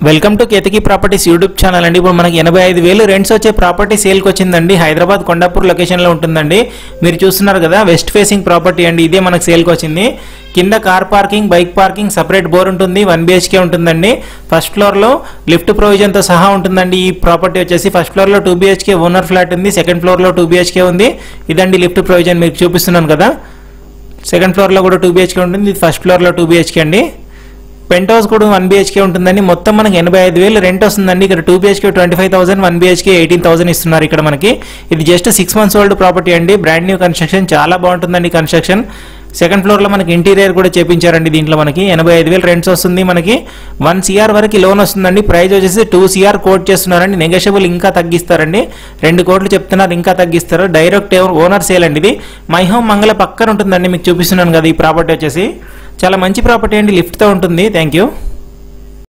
Welcome to Ketaki properties YouTube channel అండి. ఇప్పుడు మనకి 85,000 రెంట్స్ వచ్చే ప్రాపర్టీ సేల్కి వచ్చిందండి. హైదరాబాద్ కొండాపూర్ లొకేషన్లో ఉంటుందండి. మీరు చూస్తున్నారు కదా, వెస్ట్ ఫేసింగ్ ప్రాపర్టీ అండి. ఇదే మనకు సేల్కి వచ్చింది. కింద car parking, bike parking, separate bore ఉంటుంది. 1 BHK ఉంటుందండి. ఫస్ట్ ఫ్లోర్లో లిఫ్ట్ ప్రొవిజన్తో సహా ఉంటుందండి. ఈ ప్రాపర్టీ వచ్చేసి ఫస్ట్ ఫ్లోర్లో 2 BHK ఓనర్ ఫ్లాట్ ఉంది. సెకండ్ ఫ్లోర్లో 2 BHK ఉంది. ఇదండి లిఫ్ట్ ప్రొవిజన్ మీకు చూపిస్తున్నాను కదా. సెకండ్ ఫ్లోర్లో కూడా 2 BHK ఉంటుంది. ఇది ఫస్ట్ ఫ్లోర్లో 2 BHK అండి. పెంట్ హౌస్ కూడా 1 BHK ఉంటుందండి. మొత్తం మనకి 85,000 రెంట్ వస్తుందండి. ఇక్కడ 2 BHK 25,000, 1 BHK 18,000 ఇస్తున్నారు ఇక్కడ మనకి. ఇది జస్ట్ 6 months ఓల్డ్ ప్రాపర్టీ అండి. బ్రాండ్ న్యూ కన్స్ట్రక్షన్, చాలా బాగుంటుందండి కన్స్ట్రక్షన్. సెకండ్ ఫ్లోర్లో మనకి ఇంటీరియర్ కూడా చేపించారండి. దీంట్లో మనకి 85,000 రెంట్స్ వస్తుంది. మనకి 1 CR వరకు లోన్ వస్తుందండి. ప్రైస్ వచ్చేసి 2 CR కోట్ చేస్తున్నారండి. నెగోషియబుల్ ఇంకా తగ్గిస్తారండి. 2 కోట్లు చెప్తున్నారు, ఇంకా తగ్గిస్తారు. డైరెక్ట్ ఓనర్ సేల్ అండి. ఇది మై హోమ్ మంగళ పక్కన ఉంటుందండి. మీకు చూపిస్తున్నాను కదా ఈ ప్రాపర్టీ వచ్చేసి. చాలా మంచి ప్రాపర్టీ అండి, లిఫ్ట్తో ఉంటుంది. Thank you.